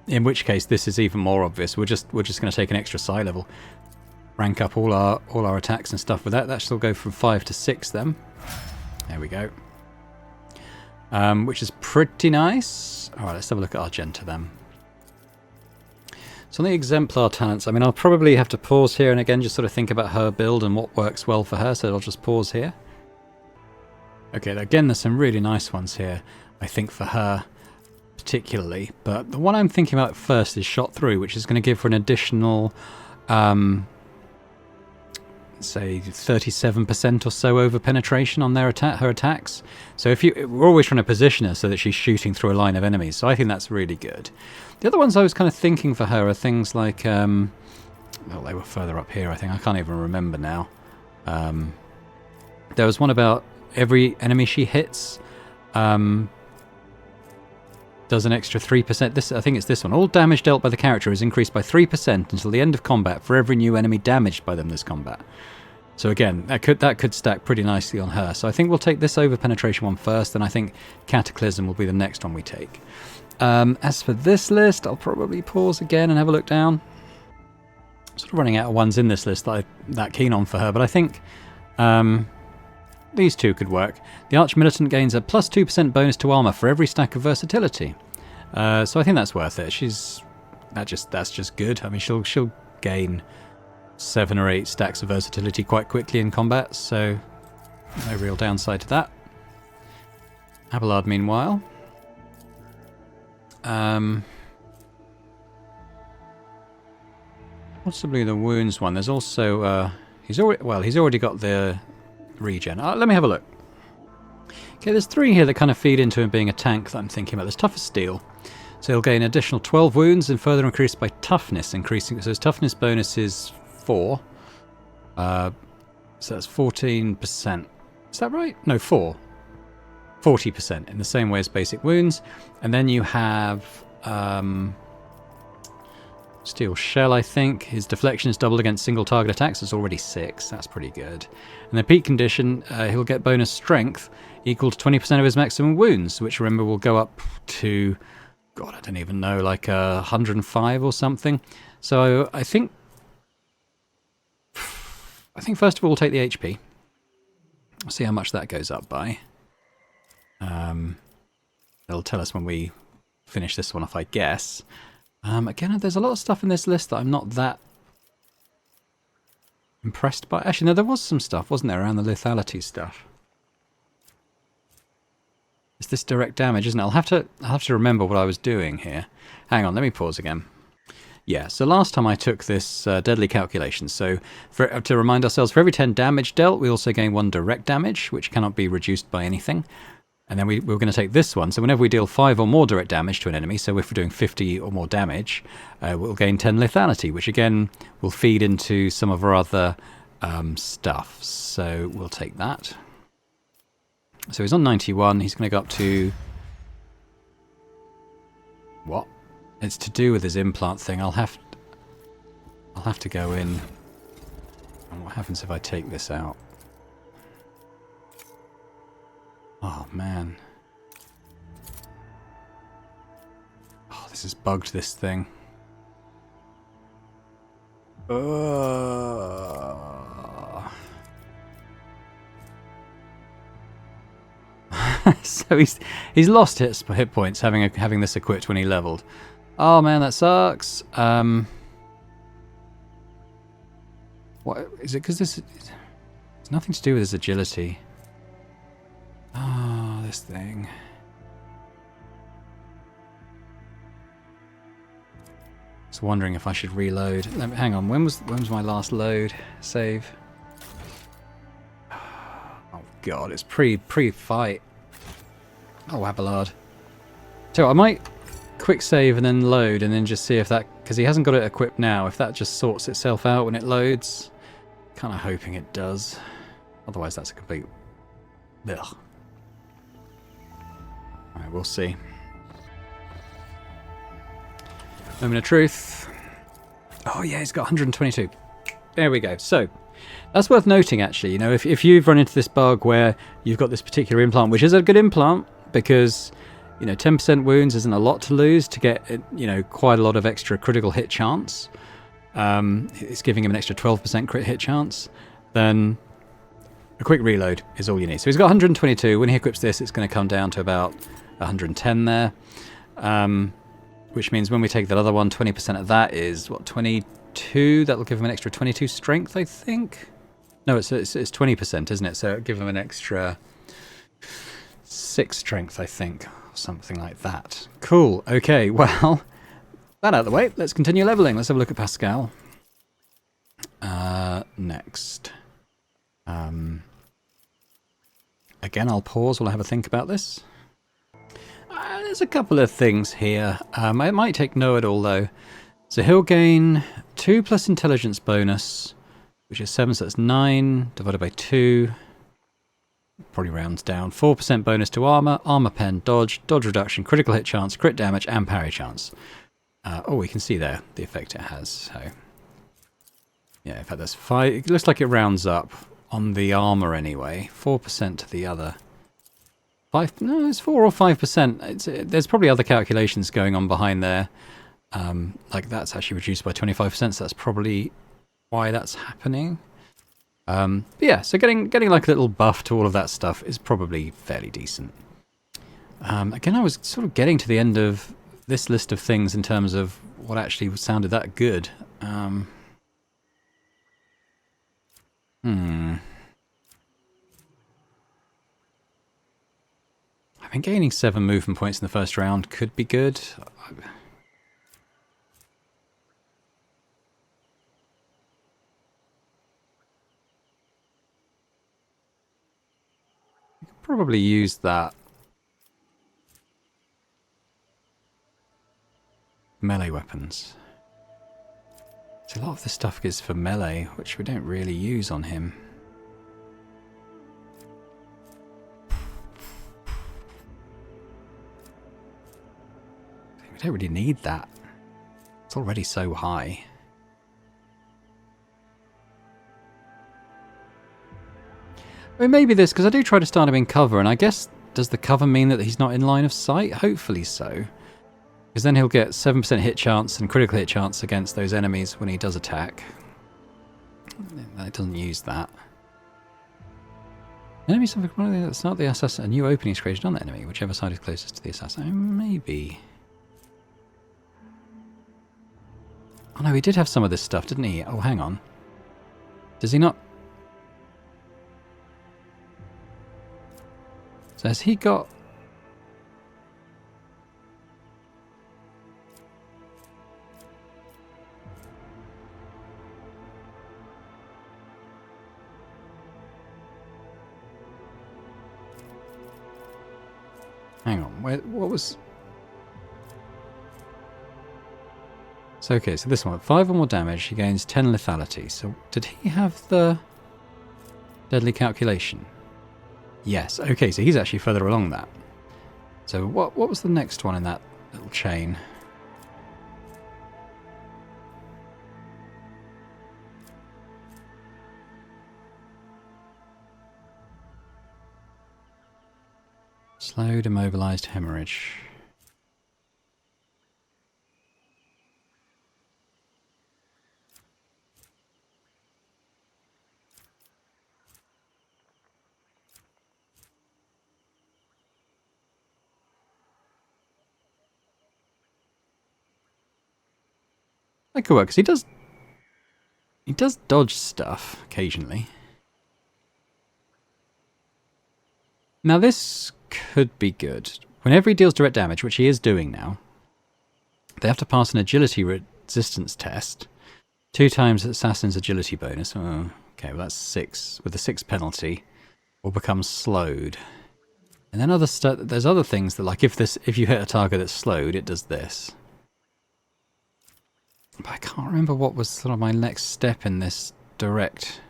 In which case, this is even more obvious. We're just going to take an extra psi level, rank up all our attacks and stuff with that. That should all go from 5 to 6 then. There we go. Which is pretty nice. All right, let's have a look at Argenta then. So on the exemplar talents, I mean, I'll probably have to pause here and again just sort of think about her build and what works well for her. So I'll just pause here. Okay, again, there's some really nice ones here, I think, for her particularly. But the one I'm thinking about first is Shot Through, which is going to give her an additional, say, 37% or so over penetration on her attacks. So we're always trying to position her so that she's shooting through a line of enemies. So I think that's really good. The other ones I was kind of thinking for her are things like, well, they were further up here, I think. I can't even remember now. There was one about every enemy she hits does an extra 3%. I think it's this one. All damage dealt by the character is increased by 3% until the end of combat for every new enemy damaged by them this combat. So again, that could stack pretty nicely on her. So I think we'll take this over Penetration 1 first, and I think Cataclysm will be the next one we take. As for this list, I'll probably pause again and have a look down. Sort of running out of ones in this list that I'm that keen on for her, but I think these two could work. The Arch-Militant gains a plus 2% bonus to armor for every stack of versatility. So I think that's worth it. That's just good. I mean, she'll gain 7 or 8 stacks of versatility quite quickly in combat, so no real downside to that. Abelard, meanwhile, possibly the wounds one. There's also he's already got the regen. Let me have a look. Okay, there's 3 here that kind of feed into him being a tank that I'm thinking about. There's Tough as Steel. So he'll gain additional 12 wounds and further increased by toughness, increasing. So his toughness bonus is 4. So that's 14%. Is that right? No, 4. 40% in the same way as basic wounds. And then you have Steel Shell, I think. His deflection is doubled against single target attacks. It's already 6. That's pretty good. In the peak condition, he'll get bonus strength equal to 20% of his maximum wounds, which remember will go up to, God, I don't even know, like 105 or something. So I think first of all we'll take the HP. See how much that goes up by. It'll tell us when we finish this one off, I guess. Again, there's a lot of stuff in this list that I'm not that impressed by. Actually, no, there was some stuff, wasn't there, around the lethality stuff. It's this direct damage, isn't it? I'll have to remember what I was doing here. Hang on, let me pause again. Yeah, so last time I took this deadly calculation. So to remind ourselves, for every 10 damage dealt, we also gain 1 direct damage, which cannot be reduced by anything. And then we're going to take this one. So whenever we deal 5 or more direct damage to an enemy, so if we're doing 50 or more damage, we'll gain 10 lethality, which again will feed into some of our other stuff. So we'll take that. So he's on 91. He's going to go up to... What? It's to do with his implant thing. I'll have to go in. And what happens if I take this out? Oh, man. Oh, this has bugged this thing. So he's lost hit points having this equipped when he leveled. Oh man, that sucks. What is it? Because it's nothing to do with his agility. Oh, this thing. Just wondering if I should reload. Hang on. When was my last load save? Oh god, it's pre-fight. Oh, Abelard. So I might quick save and then load and then just see if that, because he hasn't got it equipped now, if that just sorts itself out when it loads. Kind of hoping it does. Otherwise that's a complete... Ugh. Alright, we'll see. Moment of truth. Oh yeah, he's got 122. There we go. So, that's worth noting actually. You know, if you've run into this bug where you've got this particular implant, which is a good implant, because, you know, 10% wounds isn't a lot to lose to get, you know, quite a lot of extra critical hit chance. It's giving him an extra 12% crit hit chance. Then a quick reload is all you need. So he's got 122. When he equips this, it's going to come down to about 110 there. Which means when we take that other one, 20% of that is, what, 22? That'll give him an extra 22 strength, I think? No, it's 20%, isn't it? So it'll give him an extra 6 strength, I think. Or something like that. Cool. Okay, well, that out of the way. Let's continue leveling. Let's have a look at Pascal. Next. Again, I'll pause while I have a think about this. There's a couple of things here. I might take no at all, though. So he'll gain 2 plus intelligence bonus, which is 7, so that's 9 divided by 2. Probably rounds down. 4% bonus to armor, armor pen, dodge reduction, critical hit chance, crit damage, and parry chance. Oh, we can see there the effect it has. So Yeah, in fact, that's 5. It looks like it rounds up on the armor anyway. 4% to the other. 5? No, it's 4 or 5%. There's probably other calculations going on behind there. Like that's actually reduced by 25%. So that's probably why that's happening. But yeah, so getting like a little buff to all of that stuff is probably fairly decent. Again, I was sort of getting to the end of this list of things in terms of what actually sounded that good. I mean, gaining 7 movement points in the first round could be good. I could probably use that. Melee weapons. So a lot of this stuff is for melee, which we don't really use on him. We don't really need that. It's already so high. I mean, maybe this, because I do try to start him in cover, and I guess, does the cover mean that he's not in line of sight? Hopefully so. Because then he'll get 7% hit chance and critical hit chance against those enemies when he does attack. It doesn't use that. Enemy suffer start the assassin. A new opening is created on the enemy, whichever side is closest to the assassin. Maybe. Oh no, he did have some of this stuff, didn't he? Oh, hang on. Does he not? So has he got... Hang on, what was... So, okay, so this one, 5 or more damage, he gains 10 lethality. So, did he have the deadly calculation? Yes, okay, so he's actually further along that. So, what was the next one in that little chain? Slowed immobilized hemorrhage. That could work, because he does dodge stuff occasionally. Now this could be good. Whenever he deals direct damage, which he is doing now, they have to pass an agility resistance test. 2 times assassin's agility bonus. Oh, okay, well that's 6. With the 6 penalty, will become slowed. And then there's other things that, like, if you hit a target that's slowed, it does this. But I can't remember what was sort of my next step in this direct.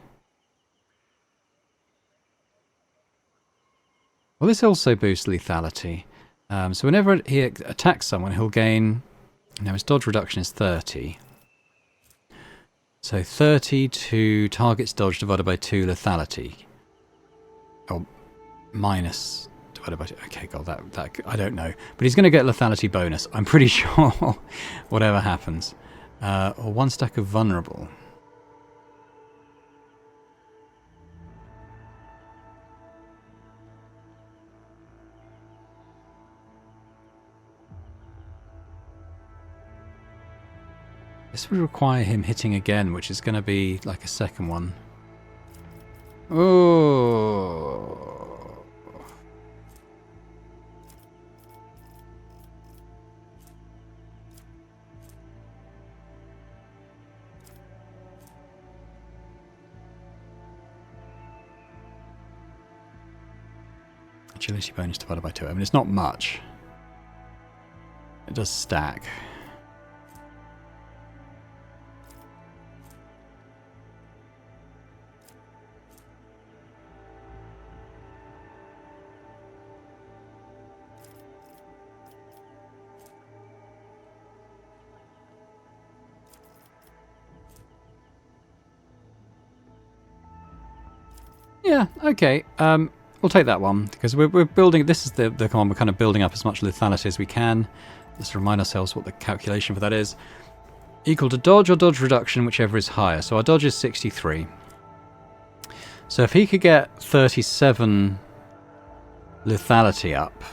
Well, this also boosts lethality. So whenever he attacks someone, he'll gain... Now his dodge reduction is 30. So 30 to target's dodge divided by 2 lethality. Or minus divided by 2. Okay, God, that I don't know. But he's going to get lethality bonus, I'm pretty sure, whatever happens. Or 1 stack of vulnerable. This would require him hitting again, which is going to be like a second one. Oh. Agility bonus divided by 2. I mean, it's not much. It does stack. Yeah, okay. We'll take that one, because we're building... This is the one we're kind of building up as much lethality as we can. Let's remind ourselves what the calculation for that is. Equal to dodge or dodge reduction, whichever is higher. So our dodge is 63. So if he could get 37 lethality up,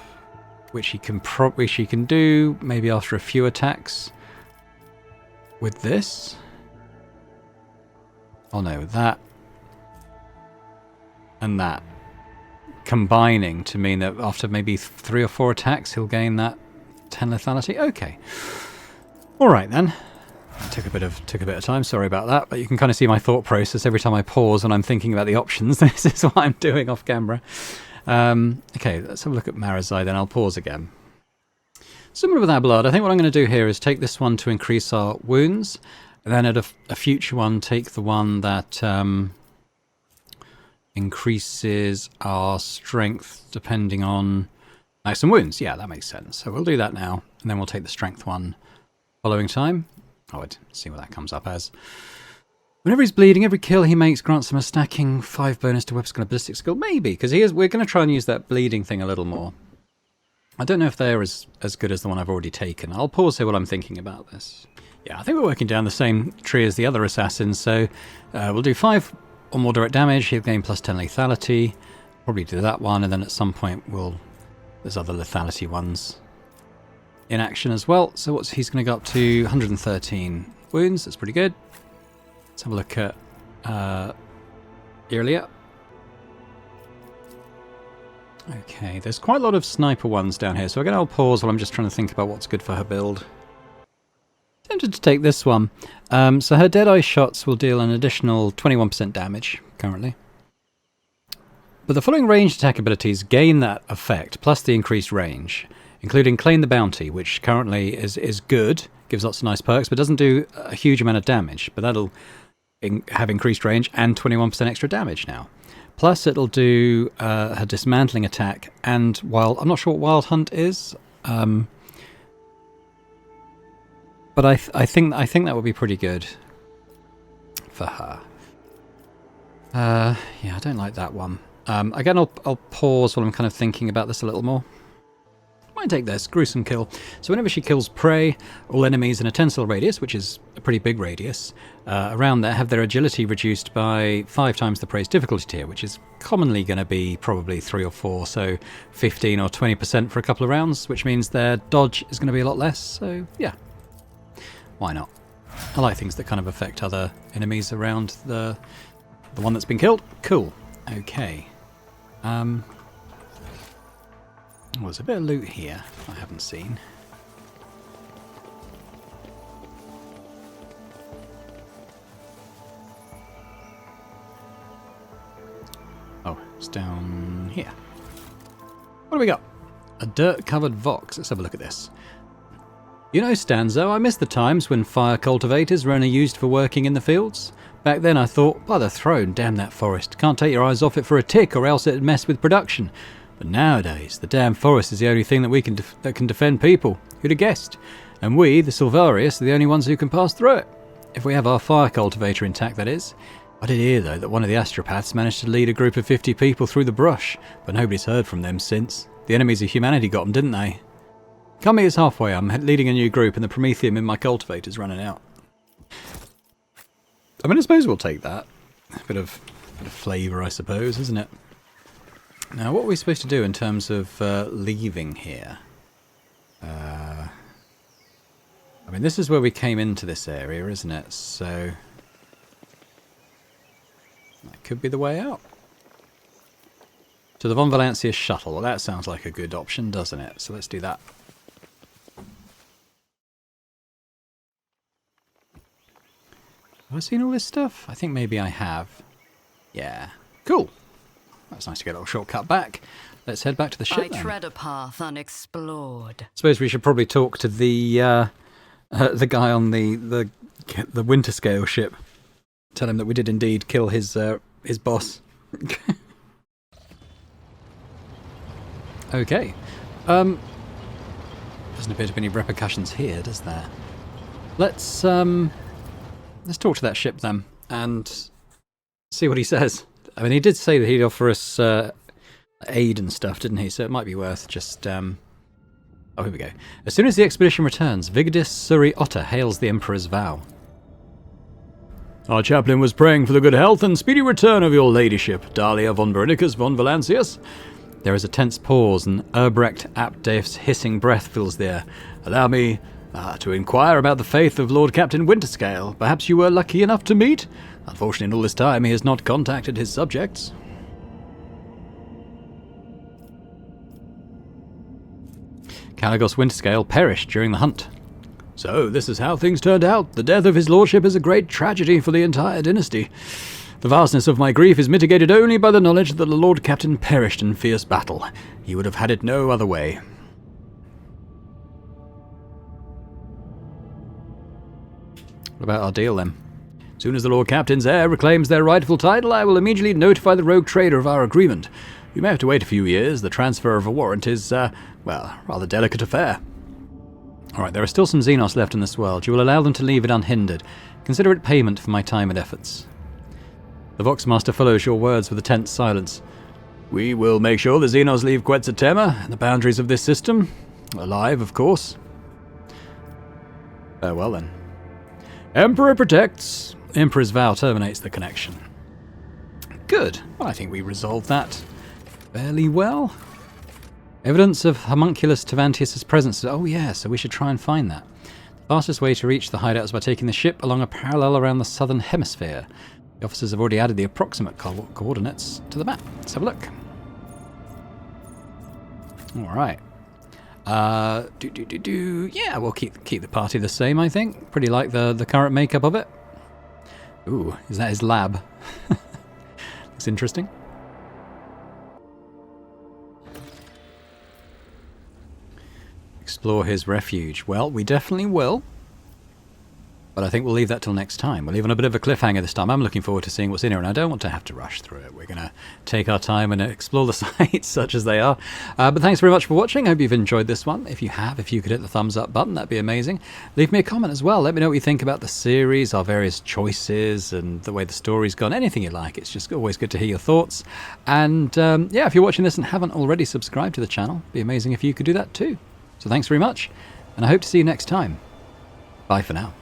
which he can do maybe after a few attacks with this. Oh no, that and that combining to mean that after maybe 3 or 4 attacks he'll gain that 10 lethality. Okay. Alright then. Took a bit of time, sorry about that, but you can kind of see my thought process every time I pause when I'm thinking about the options. This is what I'm doing off camera. Okay, let's have a look at Marazai then. I'll pause again. Similar with our blood, I think what I'm going to do here is take this one to increase our wounds, and then at a future one take the one that increases our strength depending on maximum wounds. Yeah, that makes sense. So we'll do that now, and then we'll take the strength one following time. Oh, I'd see what that comes up as. Whenever he's bleeding, every kill he makes grants him a stacking 5 bonus to weapon skill and ballistic skill. Maybe, because we're going to try and use that bleeding thing a little more. I don't know if they're as good as the one I've already taken. I'll pause here while I'm thinking about this. Yeah, I think we're working down the same tree as the other assassins, so we'll do 5 or more direct damage. He'll gain plus 10 lethality. Probably do that one, and then at some point there's other lethality ones in action as well. So he's going to go up to 113 wounds. That's pretty good. Let's have a look at Irelia. Okay, there's quite a lot of sniper ones down here, so again I'll pause while I'm just trying to think about what's good for her build. Tempted to take this one. So her Deadeye shots will deal an additional 21% damage currently. But the following ranged attack abilities gain that effect, plus the increased range, including Claim the Bounty, which currently is good, gives lots of nice perks, but doesn't do a huge amount of damage. But that'll have increased range and 21% extra damage now. Plus it'll do her dismantling attack, and I'm not sure what Wild Hunt is, but I think that would be pretty good for her. Yeah, I don't like that one. Again, I'll pause while I'm kind of thinking about this a little more. Might take this, gruesome kill. So whenever she kills prey, all enemies in a 10-cell radius, which is a pretty big radius, around there have their agility reduced by 5 times the prey's difficulty tier, which is commonly going to be probably 3 or 4, so 15 or 20% for a couple of rounds, which means their dodge is going to be a lot less, so yeah. Why not? I like things that kind of affect other enemies around the one that's been killed. Cool. Okay. Oh, there's a bit of loot here I haven't seen. Oh, it's down here. What do we got? A dirt-covered vox. Let's have a look at this. You know, Stanzo, I miss the times when fire cultivators were only used for working in the fields. Back then I thought, by the throne, damn that forest. Can't take your eyes off it for a tick or else it'd mess with production. But nowadays, the damn forest is the only thing that can defend people. Who'd have guessed? And we, the Silvarius, are the only ones who can pass through it. If we have our fire cultivator intact, that is. I did hear, though, that one of the astropaths managed to lead a group of 50 people through the brush, but nobody's heard from them since. The enemies of humanity got them, didn't they? Come meet us halfway. I'm leading a new group, and the promethium in my cultivator's running out. I mean, I suppose we'll take that. A bit of flavour, I suppose, isn't it? Now, what are we supposed to do in terms of leaving here? I mean, this is where we came into this area, isn't it? So that could be the way out. To the Von Valancia shuttle. Well, that sounds like a good option, doesn't it? So let's do that. Have I seen all this stuff? I think maybe I have. Yeah. Cool. That's nice to get a little shortcut back. Let's head back to the ship then. I tread a path unexplored. Suppose we should probably talk to the guy on the winter scale ship. Tell him that we did indeed kill his boss. Okay. Doesn't appear to be any repercussions here, does there? Let's talk to that ship then and see what he says. I mean, he did say that he'd offer us aid and stuff, didn't he? So it might be worth just... Oh, here we go. As soon as the expedition returns, Vigdis Suri Otter hails the Emperor's vow. Our chaplain was praying for the good health and speedy return of your ladyship, Dahlia von Bernicus von Valancius. There is a tense pause, and Urbrecht Apdeif's hissing breath fills the air. Allow me to inquire about the faith of Lord Captain Winterscale. Perhaps you were lucky enough to meet? Unfortunately, in all this time, he has not contacted his subjects. Caligos Winterscale perished during the hunt. So, this is how things turned out. The death of his lordship is a great tragedy for the entire dynasty. The vastness of my grief is mitigated only by the knowledge that the Lord Captain perished in fierce battle. He would have had it no other way. What about our deal, then? As soon as the Lord Captain's heir reclaims their rightful title, I will immediately notify the rogue trader of our agreement. You may have to wait a few years. The transfer of a warrant is, well, rather delicate affair. Alright, there are still some Xenos left in this world. You will allow them to leave it unhindered. Consider it payment for my time and efforts. The Voxmaster follows your words with a tense silence. We will make sure the Xenos leave Quetzaltema and the boundaries of this system. Alive, of course. Farewell, then. Emperor protects. Emperor's vow terminates the connection. Good. Well, I think we resolved that fairly well. Evidence of Homunculus Tavantius' presence. Oh yeah, so we should try and find that. The fastest way to reach the hideout is by taking the ship along a parallel around the southern hemisphere. The officers have already added the approximate coordinates to the map. Let's have a look. Alright. Yeah, we'll keep the party the same, I think. Pretty like the current makeup of it. Ooh, is that his lab? Looks interesting. Explore his refuge. Well, we definitely will. But I think we'll leave that till next time. We'll leave on a bit of a cliffhanger this time. I'm looking forward to seeing what's in here, and I don't want to have to rush through it. We're going to take our time and explore the sites such as they are. But thanks very much for watching. I hope you've enjoyed this one. If you have, if you could hit the thumbs up button, that'd be amazing. Leave me a comment as well. Let me know what you think about the series, our various choices, and the way the story's gone. Anything you like. It's just always good to hear your thoughts. And yeah, if you're watching this and haven't already subscribed to the channel, it'd be amazing if you could do that too. So thanks very much, and I hope to see you next time. Bye for now.